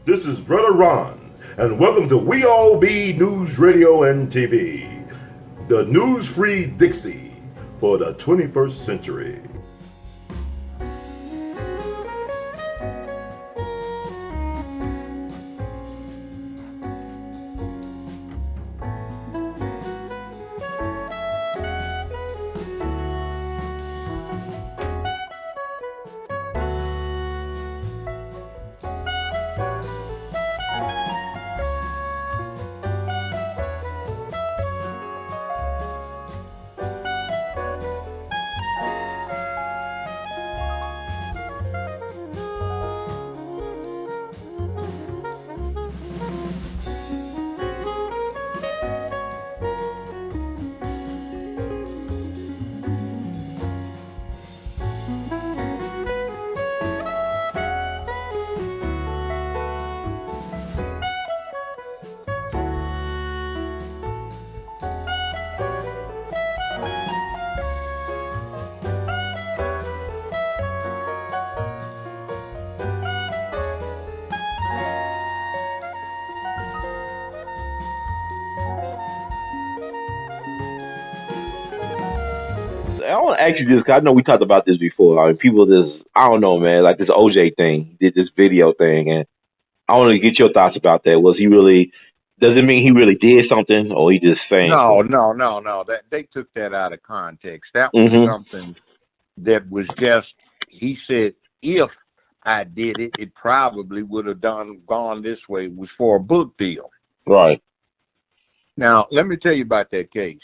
This is Brother Ron, and welcome to We All Be News Radio and TV, the news-free Dixie for the 21st century. I want to ask you this, because I know we talked about this before. I mean, people just, I don't know, man, like this OJ thing, did this video thing, and I want to get your thoughts about that. Was he really, does it mean he really did something, or he just saying something? No. That they took that out of context. That was something that was just, he said, if I did it, it probably would have gone this way. It was for a book deal. Right. Now, let me tell you about that case.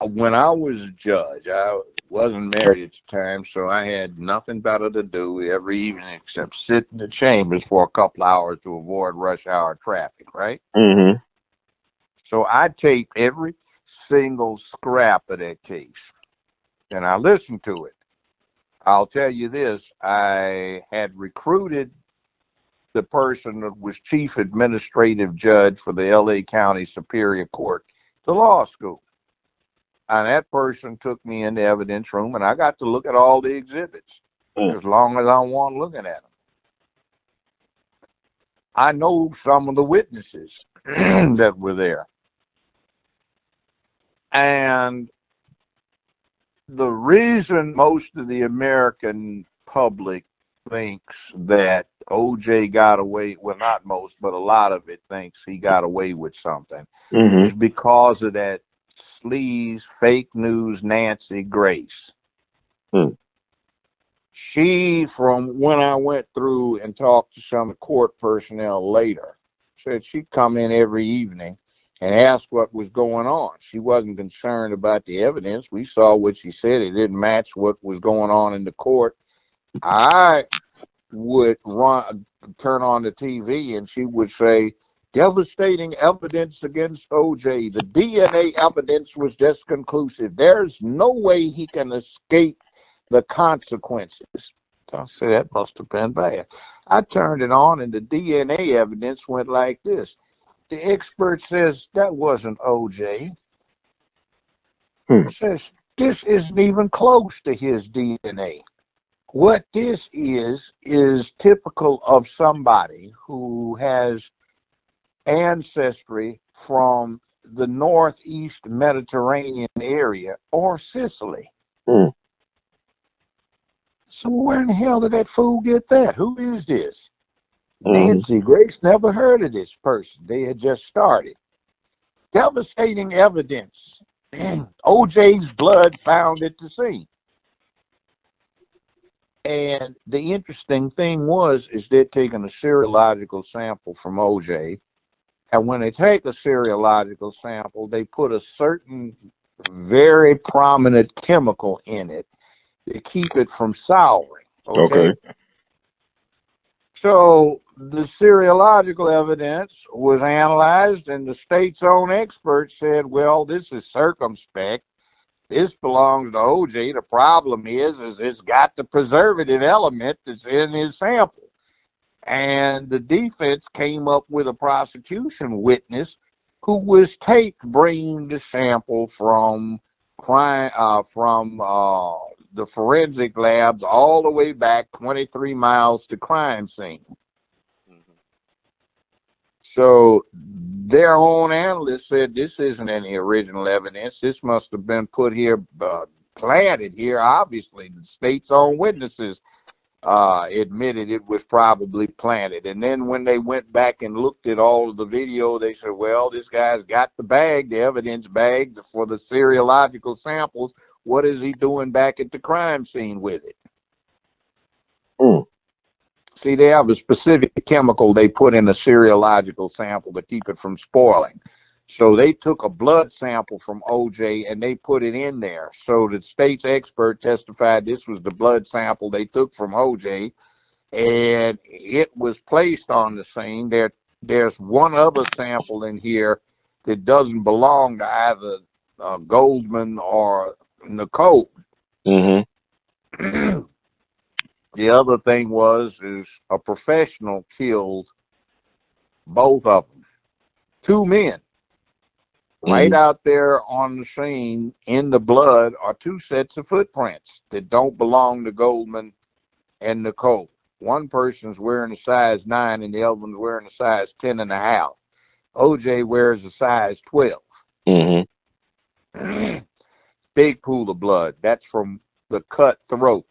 When I was a judge, I wasn't married at the time, so I had nothing better to do every evening except sit in the chambers for a couple hours to avoid rush hour traffic, right? Mm-hmm. So I taped every single scrap of that case, and I listened to it. I'll tell you this, I had recruited the person that was chief administrative judge for the L.A. County Superior Court to law school. And that person took me in the evidence room, and I got to look at all the exhibits as long as I want looking at them. I know some of the witnesses that were there. And the reason most of the American public thinks that OJ got away, well, not most, but a lot of it thinks he got away with something, is because of that sleaze, fake news Nancy Grace. She, from when I went through and talked to some court personnel later, said she'd come in every evening and ask what was going on. She wasn't concerned about the evidence. We saw what she said. It didn't match what was going on in the court. I would turn on the TV and she would say, devastating evidence against OJ. The DNA evidence was just conclusive. There's no way he can escape the consequences. So I said, that must have been bad. I turned it on and the DNA evidence went like this. The expert says that wasn't OJ. Says this isn't even close to his DNA. What this is typical of somebody who has ancestry from the northeast Mediterranean area or Sicily. So where in the hell did that fool get that? Who is this? Nancy Grace never heard of this person. They had just started. Devastating evidence. OJ's blood found at the scene. And the interesting thing is they'd taken a serological sample from OJ. And when they take a serological sample, they put a certain very prominent chemical in it to keep it from souring. Okay. So the serological evidence was analyzed, and the state's own expert said, well, this is circumspect. This belongs to OJ. The problem is it's got the preservative element that's in his sample. And the defense came up with a prosecution witness who was taped bringing the sample from the forensic labs all the way back 23 miles to crime scene. So their own analyst said this isn't any original evidence. This must have been put here, planted here. Obviously, the state's own witnesses admitted it was probably planted. And then when they went back and looked at all of the video, they said, well, this guy's got the bag, the evidence bag for the serological samples. What is he doing back at the crime scene with it? See, they have a specific chemical they put in a serological sample to keep it from spoiling. So they took a blood sample from OJ and they put it in there. So the state's expert testified this was the blood sample they took from OJ, and it was placed on the scene. There's one other sample in here that doesn't belong to either Goldman or Nicole. The other thing is a professional killed both of them. Two men. Right out there on the scene in the blood are two sets of footprints that don't belong to Goldman and Nicole. One person's wearing a size 9 and the other one's wearing a size 10.5. OJ wears a size 12. Big pool of blood. That's from the cut throat.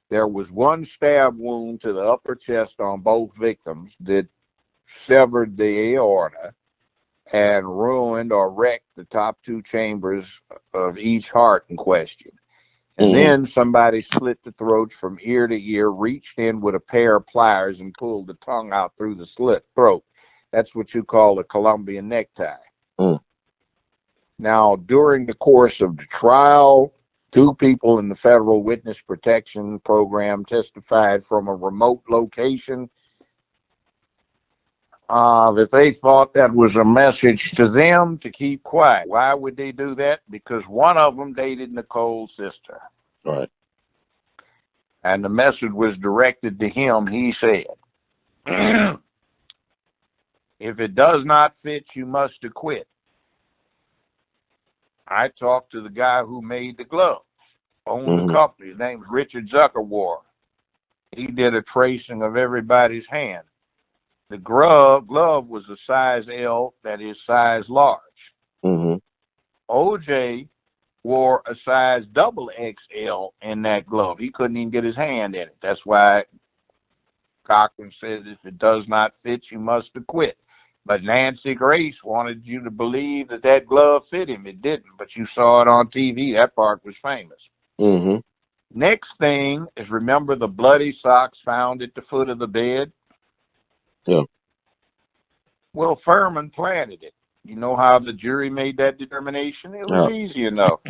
There was one stab wound to the upper chest on both victims that severed the aorta and ruined or wrecked the top two chambers of each heart in question. And then somebody slit the throats from ear to ear, reached in with a pair of pliers and pulled the tongue out through the slit throat. That's what you call a Colombian necktie. Now, during the course of the trial, 2 people in the Federal Witness Protection Program testified from a remote location. That they thought that was a message to them to keep quiet. Why would they do that? Because one of them dated Nicole's sister. Right. And the message was directed to him. He said, if it does not fit, you must acquit. I talked to the guy who made the gloves, owned the company. His name's Richard Zuckerwar. He did a tracing of everybody's hand. The glove was a size L, that is size large. OJ wore a size XXL in that glove. He couldn't even get his hand in it. That's why Cochran says if it does not fit, you must acquit. But Nancy Grace wanted you to believe that glove fit him. It didn't, but you saw it on TV. That part was famous. Next thing is, remember the bloody socks found at the foot of the bed? Yeah. Well, Fuhrman planted it. You know how the jury made that determination? It was easy enough.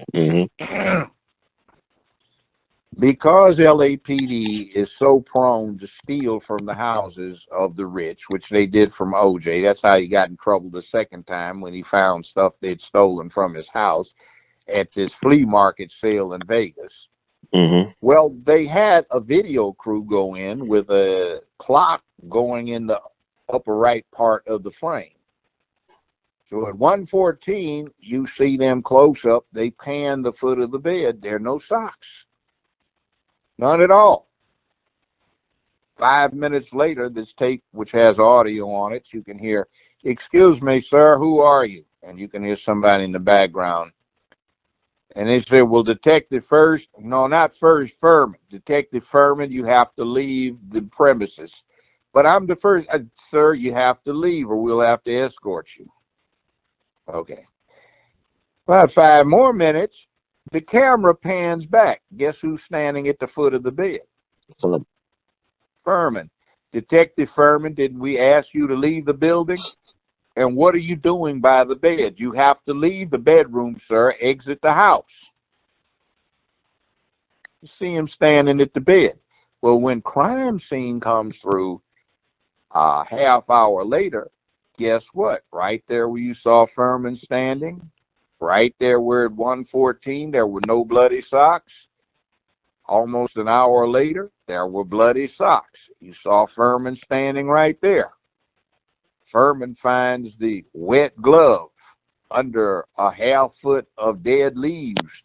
Because LAPD is so prone to steal from the houses of the rich, which they did from OJ. That's how he got in trouble the second time, when he found stuff they'd stolen from his house at this flea market sale in Vegas. Well, they had a video crew go in with a clock going in the upper right part of the frame. So at 1:14, you see them close up. They pan the foot of the bed. There are no socks. None at all. 5 minutes later, this tape, which has audio on it, you can hear, "Excuse me, sir, who are you?" And you can hear somebody in the background. And they say, "Well, Detective First," "No, not First, Fuhrman. Detective Fuhrman, you have to leave the premises." "But I'm the first." "Sir, you have to leave or we'll have to escort you." Okay. About 5 more minutes, the camera pans back. Guess who's standing at the foot of the bed? Fuhrman. "Detective Fuhrman, didn't we ask you to leave the building? And what are you doing by the bed? You have to leave the bedroom, sir. Exit the house." You see him standing at the bed. Well, when crime scene comes through a half hour later, guess what? Right there where you saw Fuhrman standing, right there where at 1:14 there were no bloody socks. Almost an hour later, there were bloody socks. You saw Fuhrman standing right there. Fuhrman finds the wet glove under a half foot of dead leaves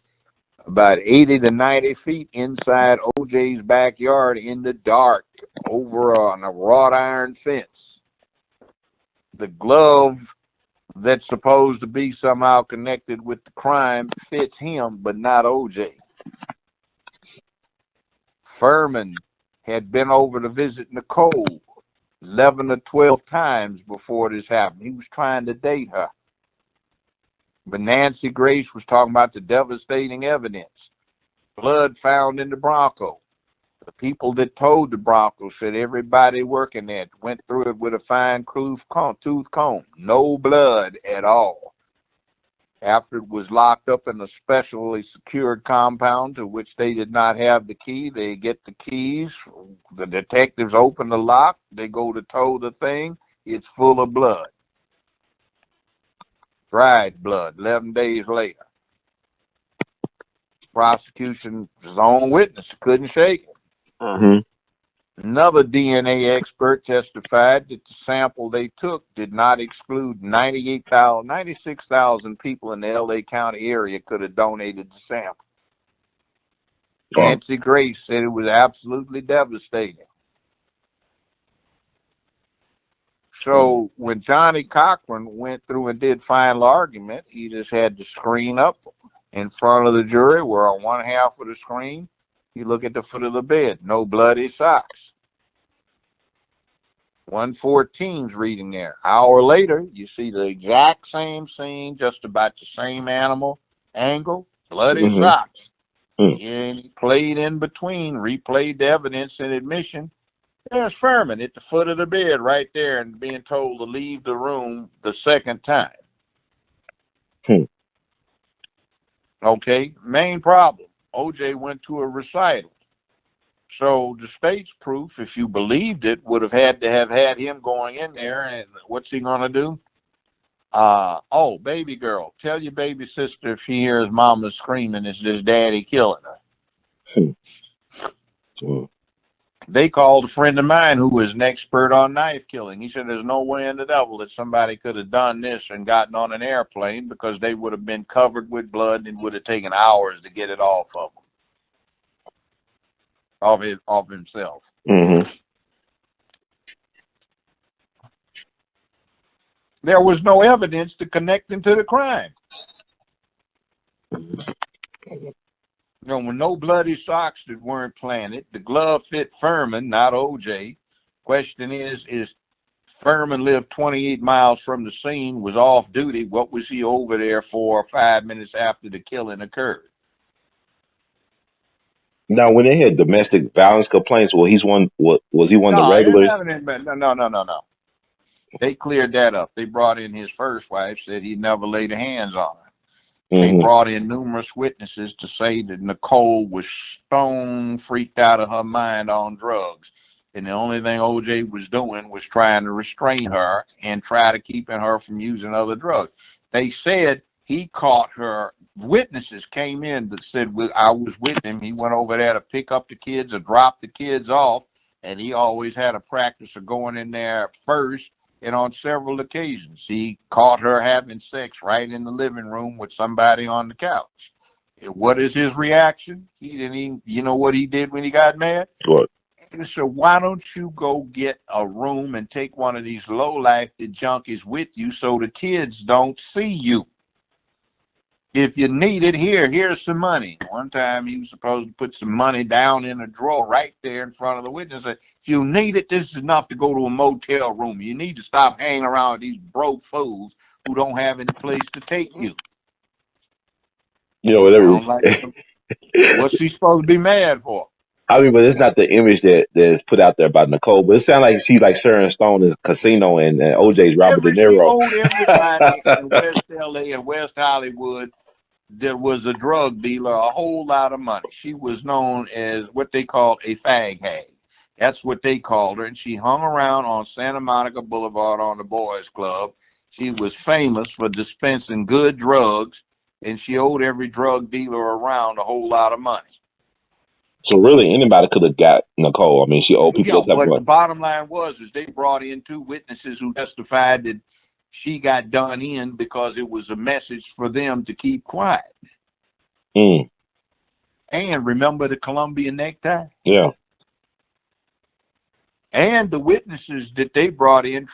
about 80 to 90 feet inside OJ's backyard in the dark over on a wrought iron fence. The glove that's supposed to be somehow connected with the crime fits him, but not OJ. Fuhrman had been over to visit Nicole 11 or 12 times before this happened. He was trying to date her. But Nancy Grace was talking about the devastating evidence. Blood found in the Bronco. The people that towed the Bronco said everybody working there went through it with a fine tooth comb. No blood at all. After it was locked up in a specially secured compound to which they did not have the key, they get the keys. The detectives open the lock. They go to tow the thing. It's full of blood. Dried blood 11 days later. Prosecution's own witness couldn't shake it. Another DNA expert testified that the sample they took did not exclude 96,000 people in the L.A. County area could have donated the sample. Nancy Grace said it was absolutely devastating. So when Johnny Cochran went through and did final argument, he just had the screen up in front of the jury, where on one half of the screen, you look at the foot of the bed, no bloody socks. 114's reading there. Hour later, you see the exact same scene, just about the same animal angle, bloody socks. And he played in between, replayed the evidence and admission. There's Fuhrman at the foot of the bed right there and being told to leave the room the second time. Okay, main problem. OJ went to a recital. So the state's proof, if you believed it, would have had to have had him going in there, and what's he going to do? Oh, baby girl, tell your baby sister if she hears mama screaming, it's just daddy killing her. They called a friend of mine who was an expert on knife killing. He said there's no way in the devil that somebody could have done this and gotten on an airplane, because they would have been covered with blood and it would have taken hours to get it off of him, off himself. There was no evidence to connect him to the crime. With no bloody socks that weren't planted, the glove fit Fuhrman, not OJ. Question is Fuhrman lived 28 miles from the scene, was off duty. What was he over there for 5 minutes after the killing occurred? Now, when they had domestic violence complaints, was he one of the regulars? No. They cleared that up. They brought in his first wife, said he never laid hands on her. They brought in numerous witnesses to say that Nicole was stone freaked out of her mind on drugs. And the only thing OJ was doing was trying to restrain her and try to keep her from using other drugs. They said he caught her. Witnesses came in that said, I was with him. He went over there to pick up the kids or drop the kids off. And he always had a practice of going in there first. And on several occasions, he caught her having sex right in the living room with somebody on the couch. And what is his reaction? He didn't even, you know what he did when he got mad? What? He said, why don't you go get a room and take one of these low-life junkies with you so the kids don't see you? If you need it, here's some money. One time he was supposed to put some money down in a drawer right there in front of the witness. If you need it, this is enough to go to a motel room. You need to stop hanging around with these broke fools who don't have any place to take you. You know, whatever. What's he supposed to be mad for? I mean, but it's not the image that's put out there about Nicole. But it sounds like she's like Sharon Stone in Casino and OJ's Robert De Niro. Everybody in West LA and West Hollywood, there was a drug dealer, a whole lot of money. She was known as what they called a fag hag. That's what they called her. And she hung around on Santa Monica Boulevard on the Boys Club. She was famous for dispensing good drugs, and she owed every drug dealer around a whole lot of money. So really, anybody could have got Nicole. I mean, she owed people. Yeah, what the bottom line was is they brought in two witnesses who testified that she got done in because it was a message for them to keep quiet. And remember the Columbia necktie? Yeah. And the witnesses that they brought in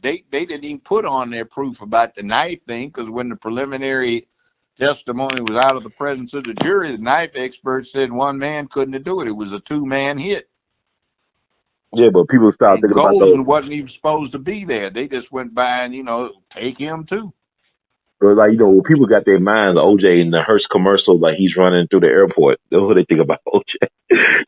they didn't even put on their proof about the knife thing, because when the preliminary testimony was out of the presence of the jury, the knife expert said one man couldn't do it. It was a two-man hit. Yeah, but people start thinking about those. Golden wasn't even supposed to be there. They just went by and, take him too. But like, when people got their minds, OJ in the Hearst commercial, like he's running through the airport. That's what they think about OJ.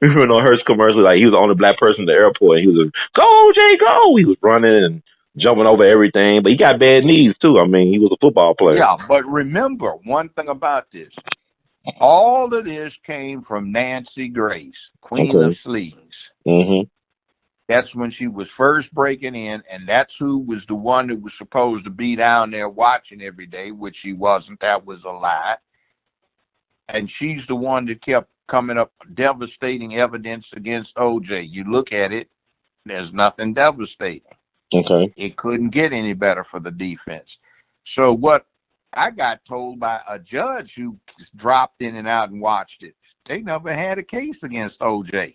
Remember on Hearst commercial, like he was the only black person in the airport. And he was like, go OJ, go! He was running and jumping over everything, but he got bad knees too. I mean, he was a football player. Yeah, but remember one thing about this. All of this came from Nancy Grace, Queen of Sleeves. Mm-hmm. That's when she was first breaking in, and that's who was the one that was supposed to be down there watching every day, which she wasn't. That was a lie. And she's the one that kept coming up devastating evidence against OJ. You look at it, there's nothing devastating. Okay. It couldn't get any better for the defense. So what I got told by a judge who dropped in and out and watched it, they never had a case against OJ.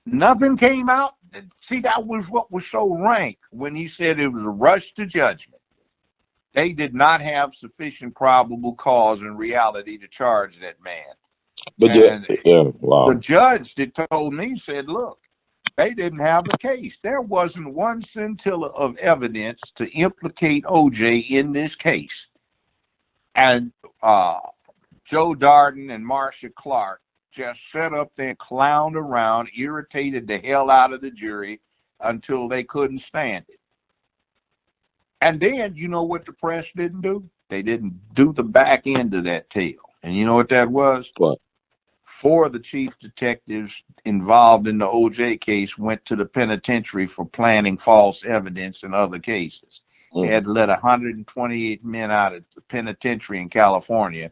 Nothing came out. See, that was what was so rank when he said it was a rush to judgment. They did not have sufficient probable cause in reality to charge that man. But wow. The judge that told me said, look, they didn't have a case. There wasn't one scintilla of evidence to implicate OJ in this case. And Joe Darden and Marcia Clark just sat up there, clowned around, irritated the hell out of the jury until they couldn't stand it. And then, you know what the press didn't do? They didn't do the back end of that tale. And you know what that was? What? 4 of the chief detectives involved in the OJ case went to the penitentiary for planting false evidence in other cases. They had to let 128 men out of the penitentiary in California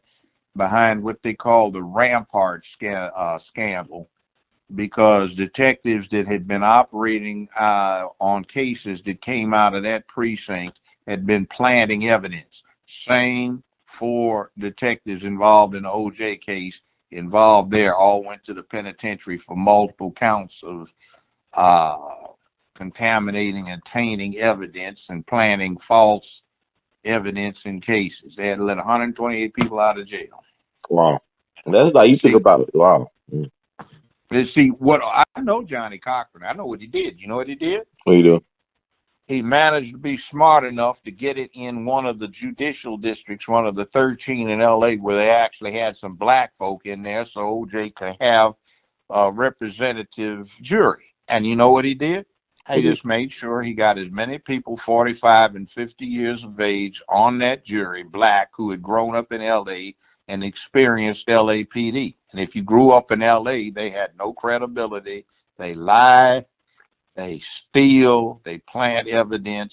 behind what they call the Rampart scandal, because detectives that had been operating on cases that came out of that precinct had been planting evidence. Same 4 detectives involved in the OJ case involved there all went to the penitentiary for multiple counts of contaminating and tainting evidence and planting false evidence in cases. They had to let 128 people out of jail. Wow. That's like you think about it. Wow. See, what I know Johnny Cochran. I know what he did. You know what he did? What you do? He managed to be smart enough to get it in one of the judicial districts, one of the 13 in L.A., where they actually had some black folk in there, so O.J. could have a representative jury. And you know what he did? He just made sure he got as many people 45 and 50 years of age on that jury, black, who had grown up in L.A. and experienced LAPD. And if you grew up in L.A., they had no credibility. They lie, they steal, they plant evidence,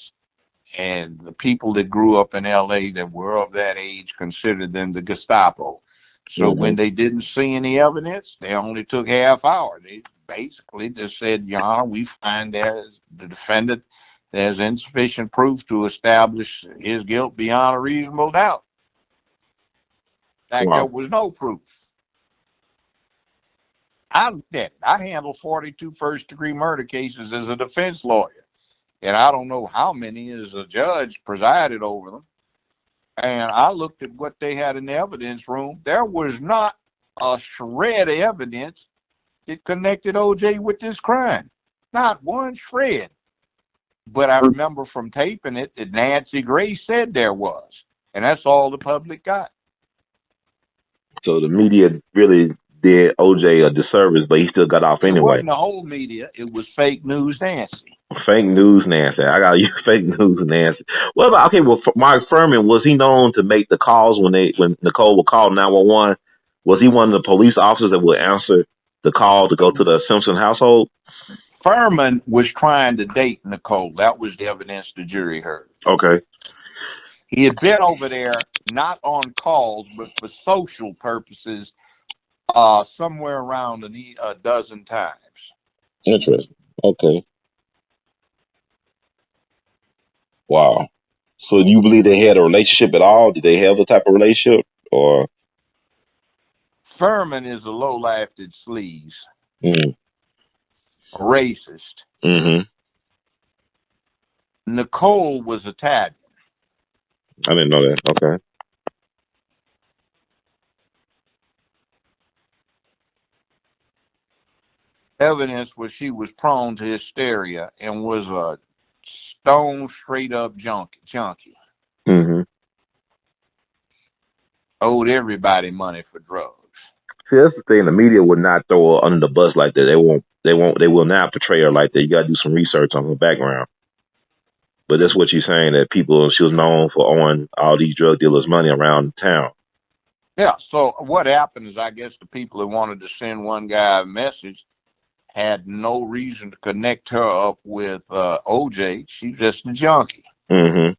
and the people that grew up in L.A. that were of that age considered them the Gestapo. So when they didn't see any evidence, they only took half hour. They basically just said, Your Honor, we find there's the defendant, there's insufficient proof to establish his guilt beyond a reasonable doubt. In fact, there was no proof. I looked at it. I handled 42 first-degree murder cases as a defense lawyer, and I don't know how many as a judge presided over them. And I looked at what they had in the evidence room. There was not a shred of evidence that connected O.J. with this crime. Not one shred. But I remember from taping it that Nancy Grace said there was, and that's all the public got. So the media really did OJ a disservice, but he still got off anyway. It wasn't the whole media. It was fake news Nancy. Fake news Nancy. I got you. Fake news Nancy. What about, okay, well, Mark Fuhrman, was he known to make the calls when Nicole would call 911? Was he one of the police officers that would answer the call to go to the Simpson household? Fuhrman was trying to date Nicole. That was the evidence the jury heard. Okay. He had been over there, not on calls, but for social purposes, somewhere around a dozen times. Interesting. Okay. Wow. So do you believe they had a relationship at all? Did they have a type of relationship? Or Fuhrman is a low-lifted sleaze, Mm. a racist. Mm-hmm. Nicole was Italian. I didn't know that. Okay. Evidence was she was prone to hysteria and was a stone straight up junkie. Mm-hmm. Owed everybody money for drugs. See, that's the thing. The media would not throw her under the bus like that. They won't. They will not portray her like that. You got to do some research on her background. But that's what you're saying, that she was known for owing all these drug dealers money around town. Yeah. So what happened is, I guess the people that wanted to send one guy a message had no reason to connect her up with OJ. She's just a junkie. Mm-hmm.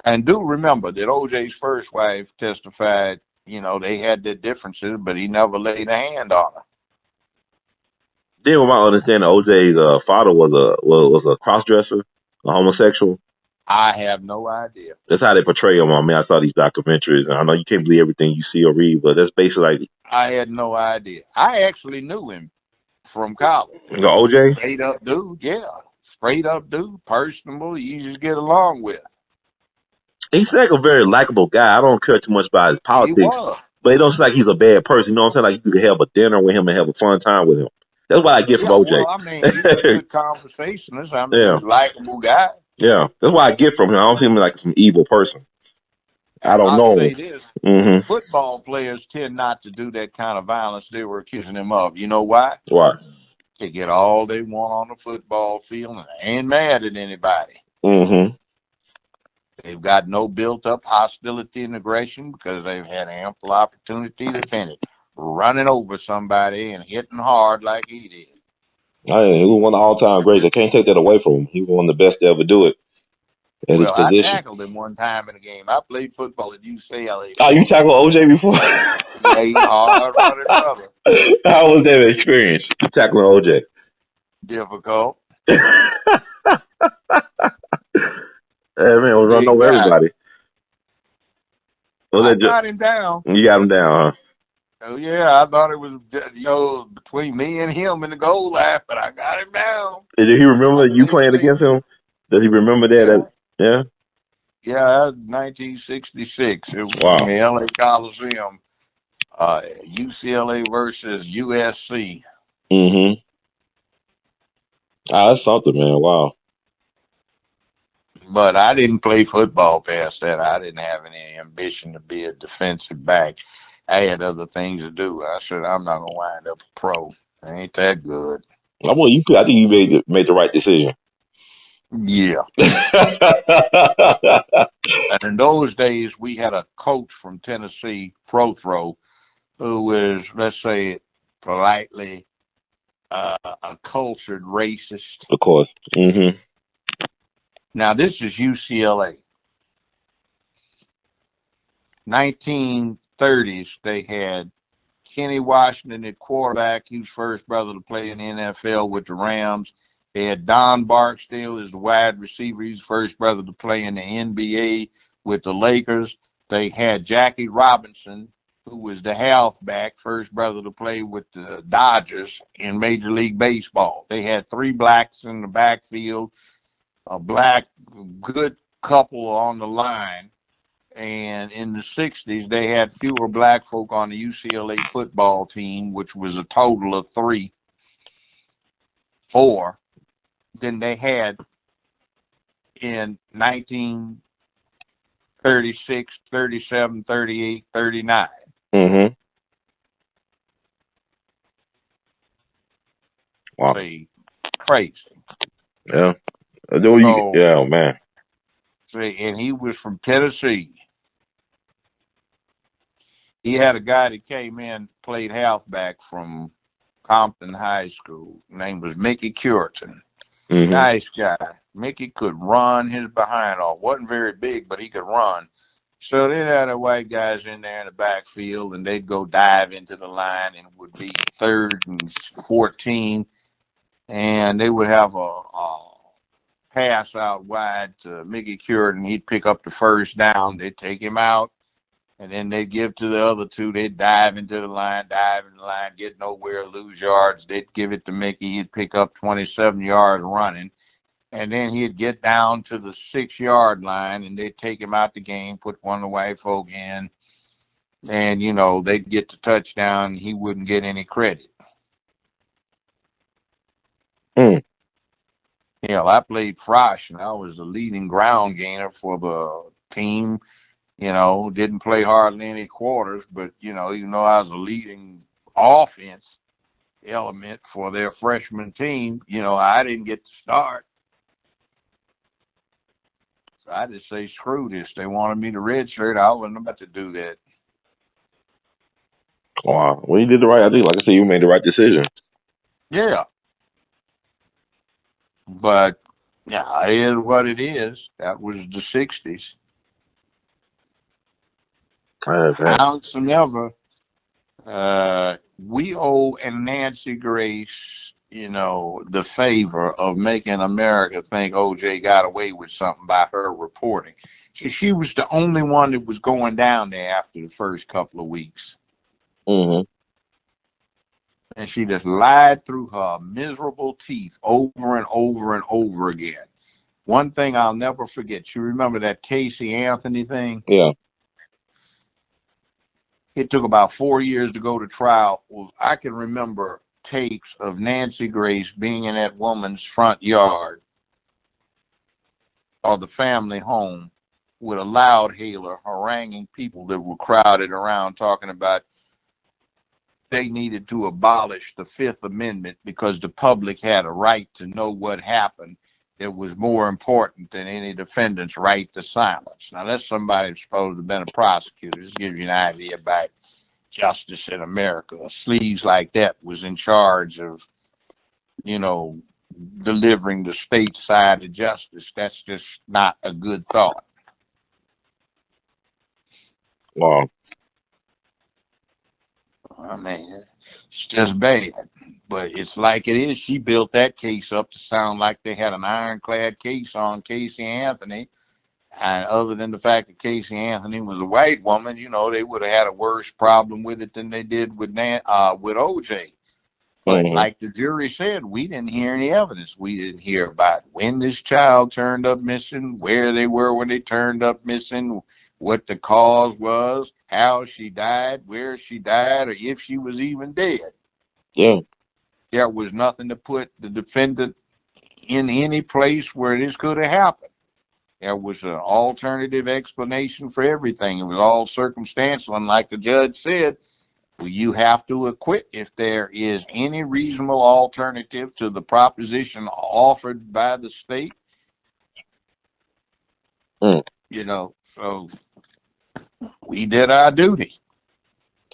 And do remember that OJ's first wife testified, they had their differences, but he never laid a hand on her. Then, from my understanding, OJ's father was a cross-dresser, a homosexual. I have no idea. That's how they portray him. I mean, I saw these documentaries, and I know you can't believe everything you see or read, but that's basically like. I had no idea. I actually knew him from college. The OJ? Straight up dude, yeah. Straight up dude, personable, easy to get along with. He's like a very likable guy. I don't care too much about his politics, but it don't seem like he's a bad person. You know what I'm saying? Like, you could have a dinner with him and have a fun time with him. That's what I get from OJ. Well, I mean, he's a good conversationalist. I mean, he's a likable guy. Yeah, that's what I get from him. I don't see him like some evil person. I don't know. I'll say this. Mm-hmm. Football players tend not to do that kind of violence they were accusing him of. You know why? Why? They get all they want on the football field and they ain't mad at anybody. Mm-hmm. They've got no built-up hostility and aggression because they've had ample opportunity to finish running over somebody and hitting hard like he did. He was one of the all-time greats. I can't take that away from him. He was one of the best to ever do it. Well, I tackled him one time in a game. I played football at UCLA. Oh, you tackled OJ before? Yeah, he's hard-running brother. How was that experience, tackling OJ? Difficult. Hey, man, I was running over everybody. I got him down. You got him down, huh? Oh, yeah, I thought it was, between me and him in the goal line, but I got him down. Did he remember you playing against him? Does he remember that? Yeah? Yeah, that was 1966. It was in the L.A. Coliseum, UCLA versus USC. Mm-hmm. Ah, that's something, man. Wow. But I didn't play football past that. I didn't have any ambition to be a defensive back. I had other things to do. I said, I'm not going to wind up a pro. I ain't that good. Well, I think you made the right decision. Yeah. And in those days, we had a coach from Tennessee, Prothrow, who was, let's say it politely, a cultured racist. Of course. Mm-hmm. Now, this is UCLA. 1930s, they had Kenny Washington at quarterback. He was first brother to play in the NFL with the Rams. They had Don Barksdale as the wide receiver. He's the first brother to play in the NBA with the Lakers. They had Jackie Robinson, who was the halfback, first brother to play with the Dodgers in Major League Baseball. They had three blacks in the backfield, a black good couple on the line. And in the 60s, they had fewer black folk on the UCLA football team, which was a total of 4 than they had in 1936, 37, 38, 39. Mm-hmm. Wow. Crazy. Yeah. Yeah, man. And he was from Tennessee. He had a guy that came in, played halfback from Compton High School. His name was Mickey Curtin. Mm-hmm. Nice guy. Mickey could run his behind off. Wasn't very big, but he could run. So they had the white guys in there in the backfield, and they'd go dive into the line, and it would be 3rd and 14, and they would have a pass out wide to Mickey Curtin. He'd pick up the first down. They'd take him out, And then they'd give to the other two. They'd dive in the line, get nowhere, lose yards. They'd give it to Mickey. He'd pick up 27 yards running. And then he'd get down to the 6-yard line, and they'd take him out the game, put one of the white folk in. And, you know, they'd get the touchdown, and he wouldn't get any credit. Mm. Yeah, I played Frosh, and I was the leading ground gainer for the team. You know, didn't play hardly any quarters, but, you know, even though I was a leading offense element for their freshman team, you know, I didn't get to start. So I just say, screw this. They wanted me to redshirt. I wasn't about to do that. Wow. Well, you did the right, I think, like I said, you made the right decision. Yeah. But, yeah, it is what it is. That was the 60s. Howsoever, we owe Nancy Grace, you know, the favor of making America think O.J. got away with something by her reporting. She was the only one that was going down there after the first couple of weeks. Mm-hmm. And she just lied through her miserable teeth over and over and over again. One thing I'll never forget, you remember that Casey Anthony thing? Yeah. It took about 4 years to go to trial. Well, I can remember tapes of Nancy Grace being in that woman's front yard or the family home with a loud hailer haranguing people that were crowded around talking about they needed to abolish the Fifth Amendment because the public had a right to know what happened. It was more important than any defendant's right to silence. Now, that's somebody who's supposed to have been a prosecutor. This gives you an idea about justice in America. Sleeves like that was in charge of, you know, delivering the state side of justice. That's just not a good thought. Wow. I mean, it's just bad. But it's like it is. She built that case up to sound like they had an ironclad case on Casey Anthony. And other than the fact that Casey Anthony was a white woman, you know, they would have had a worse problem with it than they did with O.J. But like the jury said, we didn't hear any evidence. We didn't hear about when this child turned up missing, where they were when they turned up missing, what the cause was, how she died, where she died, or if she was even dead. Yeah. There was nothing to put the defendant in any place where this could have happened. There was an alternative explanation for everything. It was all circumstantial, and like the judge said, well, you have to acquit if there is any reasonable alternative to the proposition offered by the state. You know, so we did our duty.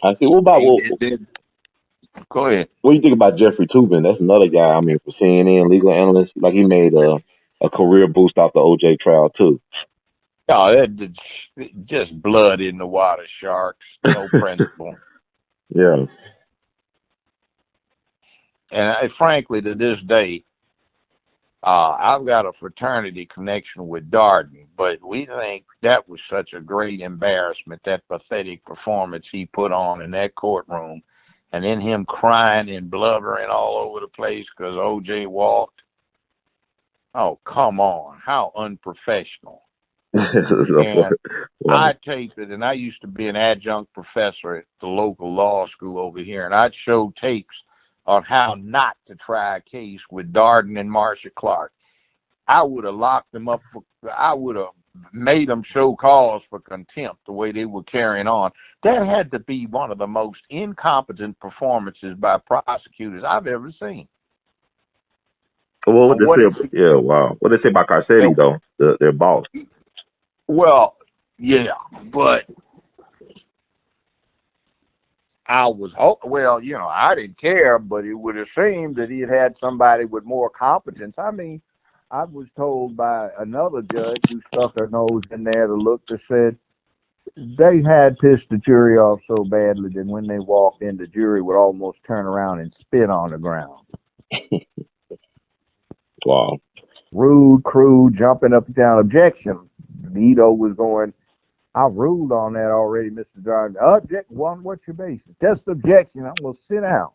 I see. What about Go ahead. What do you think about Jeffrey Toobin? That's another guy. I mean, for CNN, legal analyst, like he made a career boost off the O.J. trial too. Oh, that just blood in the water, sharks. No principle. Yeah. And frankly, to this day, I've got a fraternity connection with Darden, but we think that was such a great embarrassment, that pathetic performance he put on in that courtroom, and then him crying and blubbering all over the place because O.J. walked. Oh, come on. How unprofessional. And I taped it, and I used to be an adjunct professor at the local law school over here, and I'd show tapes on how not to try a case with Darden and Marcia Clark. I would have locked them up. I would have made them show cause for contempt the way they were carrying on. That had to be one of the most incompetent performances by prosecutors I've ever seen. Well, what they say? Yeah, wow. What they say about Garcetti though? Their boss. Well, yeah, but I didn't care, but it would have seemed that he had somebody with more competence. I mean, I was told by another judge who stuck her nose in there to look, that said they had pissed the jury off so badly that when they walked in, the jury would almost turn around and spit on the ground. Wow. Rude, crude, jumping up and down. Objection. Vito was going, I ruled on that already, Mr. John. Object one, what's your basis? Just objection. I'm going to sit down.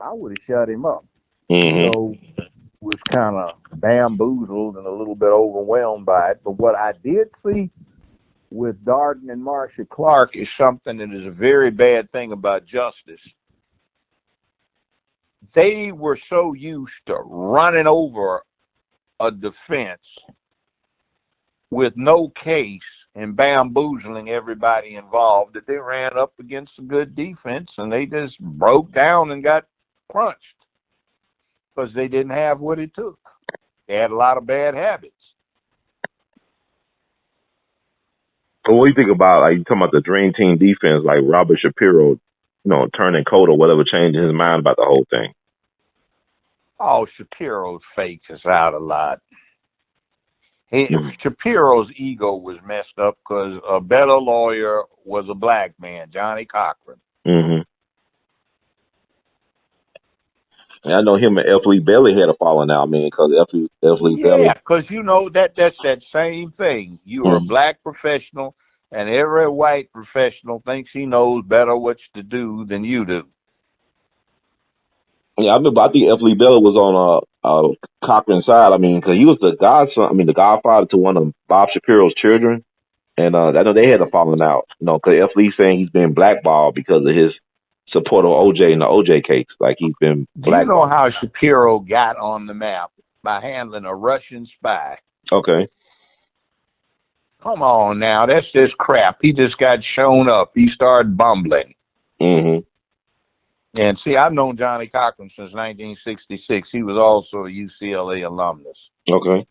I would have shut him up. Mm-hmm. So was kind of bamboozled and a little bit overwhelmed by it. But what I did see with Darden and Marcia Clark is something that is a very bad thing about justice. They were so used to running over a defense with no case and bamboozling everybody involved that they ran up against a good defense and they just broke down and got crunched because they didn't have what it took. They had a lot of bad habits. So what do you think about, like, you talking about the Dream Team defense, like Robert Shapiro, turning coat or whatever, changing his mind about the whole thing? Oh, Shapiro's fakes us out a lot. Shapiro's ego was messed up because a better lawyer was a black man, Johnny Cochran. Mm-hmm. And I know him and F. Lee Bailey had a falling out, because F. Lee Bailey. Yeah, because that's that same thing. You are a black professional, and every white professional thinks he knows better what to do than you do. Yeah, I think F. Lee Bailey was on Cochran's side. Because he was the godson, the godfather to one of Bob Shapiro's children. And I know they had a falling out, because F. Lee saying he's been blackballed because of his support of OJ in the OJ case. Like, he's been blackballed. Do you know how Shapiro got on the map? By handling a Russian spy. Okay. Come on now, that's just crap. He just got shown up. He started bumbling. Mm-hmm. And see, I've known Johnny Cochran since 1966. He was also a UCLA alumnus. Okay.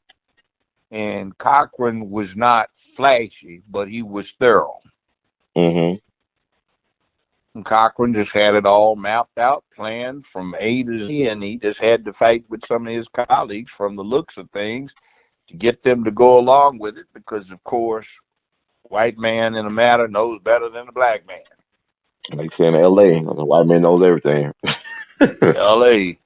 And Cochran was not flashy, but he was thorough. Mm-hmm. And Cochran just had it all mapped out, planned from A to Z, and he just had to fight with some of his colleagues from the looks of things to get them to go along with it because, of course, white man in a matter knows better than a black man. Like saying L.A., the white man knows everything. L.A.